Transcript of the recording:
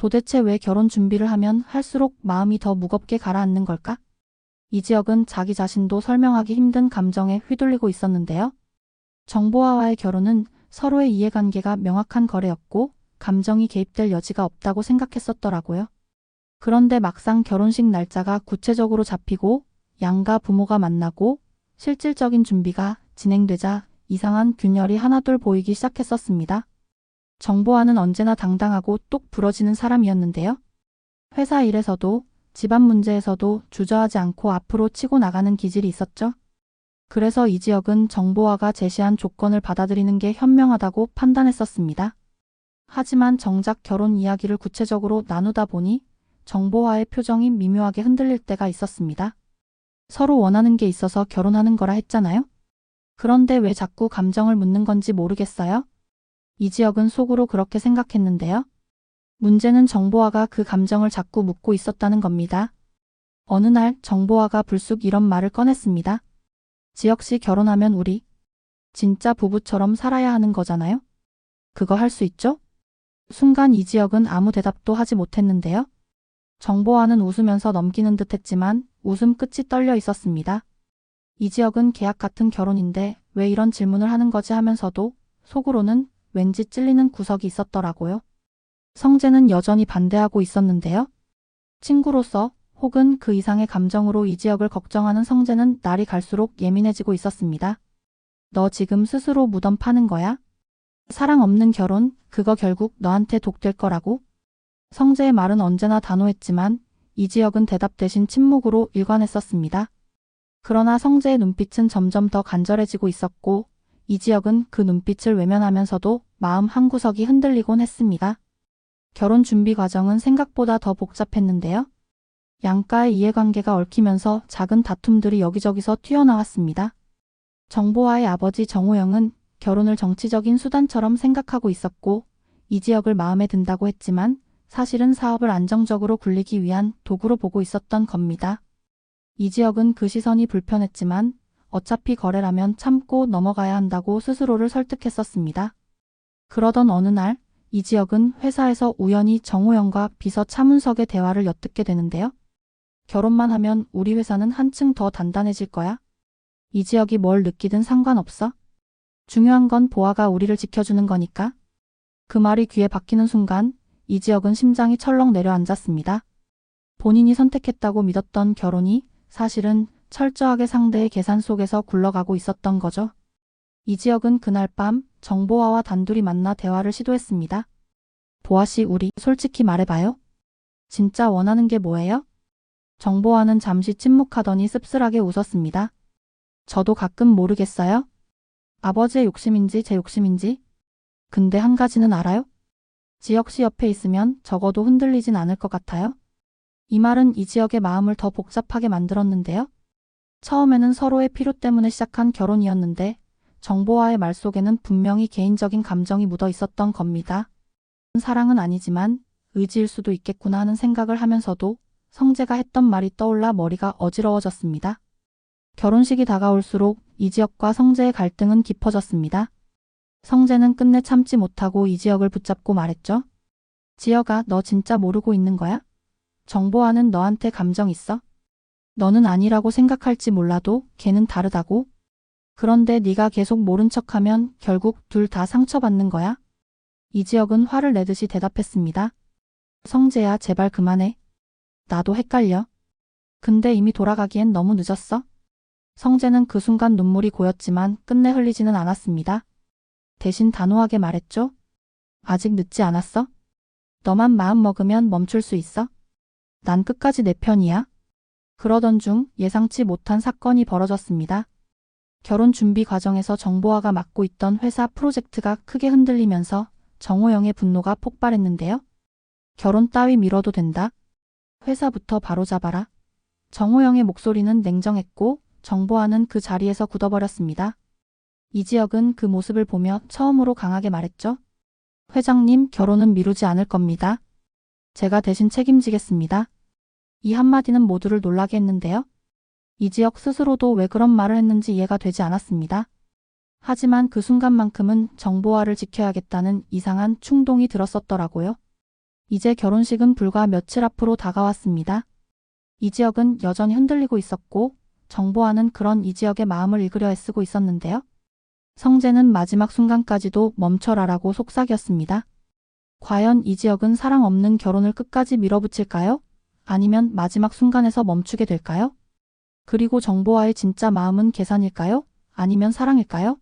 도대체 왜 결혼 준비를 하면 할수록 마음이 더 무겁게 가라앉는 걸까? 이지혁은 자기 자신도 설명하기 힘든 감정에 휘둘리고 있었는데요. 정보화와의 결혼은 서로의 이해관계가 명확한 거래였고 감정이 개입될 여지가 없다고 생각했었더라고요. 그런데 막상 결혼식 날짜가 구체적으로 잡히고 양가 부모가 만나고 실질적인 준비가 진행되자 이상한 균열이 하나둘 보이기 시작했었습니다. 정보화는 언제나 당당하고 똑 부러지는 사람이었는데요. 회사 일에서도 집안 문제에서도 주저하지 않고 앞으로 치고 나가는 기질이 있었죠. 그래서 이지혁은 정보화가 제시한 조건을 받아들이는 게 현명하다고 판단했었습니다. 하지만 정작 결혼 이야기를 구체적으로 나누다 보니 정보화의 표정이 미묘하게 흔들릴 때가 있었습니다. 서로 원하는 게 있어서 결혼하는 거라 했잖아요. 그런데 왜 자꾸 감정을 묻는 건지 모르겠어요. 이지혁은 속으로 그렇게 생각했는데요. 문제는 정보화가 그 감정을 자꾸 묻고 있었다는 겁니다. 어느 날 정보화가 불쑥 이런 말을 꺼냈습니다. 지혁 씨 결혼하면 우리 진짜 부부처럼 살아야 하는 거잖아요? 그거 할 수 있죠? 순간 이지혁은 아무 대답도 하지 못했는데요. 정보화는 웃으면서 넘기는 듯 했지만 웃음 끝이 떨려 있었습니다. 이지혁은 계약 같은 결혼인데 왜 이런 질문을 하는 거지 하면서도 속으로는 왠지 찔리는 구석이 있었더라고요. 성재는 여전히 반대하고 있었는데요. 친구로서 혹은 그 이상의 감정으로 이지혁을 걱정하는 성재는 날이 갈수록 예민해지고 있었습니다. 너 지금 스스로 무덤 파는 거야? 사랑 없는 결혼, 그거 결국 너한테 독될 거라고? 성재의 말은 언제나 단호했지만 이지혁은 대답 대신 침묵으로 일관했었습니다. 그러나 성재의 눈빛은 점점 더 간절해지고 있었고 이지혁은 그 눈빛을 외면하면서도 마음 한구석이 흔들리곤 했습니다. 결혼 준비 과정은 생각보다 더 복잡했는데요. 양가의 이해관계가 얽히면서 작은 다툼들이 여기저기서 튀어나왔습니다. 정보화의 아버지 정호영은 결혼을 정치적인 수단처럼 생각하고 있었고 이지혁을 마음에 든다고 했지만 사실은 사업을 안정적으로 굴리기 위한 도구로 보고 있었던 겁니다. 이지혁은 그 시선이 불편했지만 어차피 거래라면 참고 넘어가야 한다고 스스로를 설득했었습니다. 그러던 어느 날 이지혁은 회사에서 우연히 정호영과 비서 차문석의 대화를 엿듣게 되는데요. 결혼만 하면 우리 회사는 한층 더 단단해질 거야. 이지혁이 뭘 느끼든 상관없어. 중요한 건 보아가 우리를 지켜주는 거니까. 그 말이 귀에 박히는 순간 이지혁은 심장이 철렁 내려앉았습니다. 본인이 선택했다고 믿었던 결혼이 사실은 철저하게 상대의 계산 속에서 굴러가고 있었던 거죠. 이지혁은 그날 밤 정보화와 단둘이 만나 대화를 시도했습니다. 보아 씨, 우리 솔직히 말해봐요. 진짜 원하는 게 뭐예요? 정보화는 잠시 침묵하더니 씁쓸하게 웃었습니다. 저도 가끔 모르겠어요. 아버지의 욕심인지 제 욕심인지. 근데 한 가지는 알아요? 지혁 씨 옆에 있으면 적어도 흔들리진 않을 것 같아요. 이 말은 이지혁의 마음을 더 복잡하게 만들었는데요. 처음에는 서로의 필요 때문에 시작한 결혼이었는데 정보화의 말 속에는 분명히 개인적인 감정이 묻어 있었던 겁니다. 사랑은 아니지만 의지일 수도 있겠구나 하는 생각을 하면서도 성재가 했던 말이 떠올라 머리가 어지러워졌습니다. 결혼식이 다가올수록 이지혁과 성재의 갈등은 깊어졌습니다. 성재는 끝내 참지 못하고 이지혁을 붙잡고 말했죠. 지혁아, 너 진짜 모르고 있는 거야? 정보화는 너한테 감정 있어? 너는 아니라고 생각할지 몰라도 걔는 다르다고? 그런데 네가 계속 모른 척하면 결국 둘 다 상처받는 거야? 이지혁은 화를 내듯이 대답했습니다. 성재야, 제발 그만해. 나도 헷갈려. 근데 이미 돌아가기엔 너무 늦었어. 성재는 그 순간 눈물이 고였지만 끝내 흘리지는 않았습니다. 대신 단호하게 말했죠. 아직 늦지 않았어? 너만 마음 먹으면 멈출 수 있어? 난 끝까지 내 편이야. 그러던 중 예상치 못한 사건이 벌어졌습니다. 결혼 준비 과정에서 정보화가 맡고 있던 회사 프로젝트가 크게 흔들리면서 정호영의 분노가 폭발했는데요. 결혼 따위 미뤄도 된다. 회사부터 바로잡아라. 정호영의 목소리는 냉정했고 정보화는 그 자리에서 굳어버렸습니다. 이지혁은 그 모습을 보며 처음으로 강하게 말했죠. 회장님, 결혼은 미루지 않을 겁니다. 제가 대신 책임지겠습니다. 이 한마디는 모두를 놀라게 했는데요. 이지혁 스스로도 왜 그런 말을 했는지 이해가 되지 않았습니다. 하지만 그 순간만큼은 정보화를 지켜야겠다는 이상한 충동이 들었었더라고요. 이제 결혼식은 불과 며칠 앞으로 다가왔습니다. 이지혁은 여전히 흔들리고 있었고 정보아는 그런 이지혁의 마음을 읽으려 애쓰고 있었는데요. 성재는 마지막 순간까지도 멈춰라라고 속삭였습니다. 과연 이지혁은 사랑 없는 결혼을 끝까지 밀어붙일까요? 아니면 마지막 순간에서 멈추게 될까요? 그리고 정보아의 진짜 마음은 계산일까요? 아니면 사랑일까요?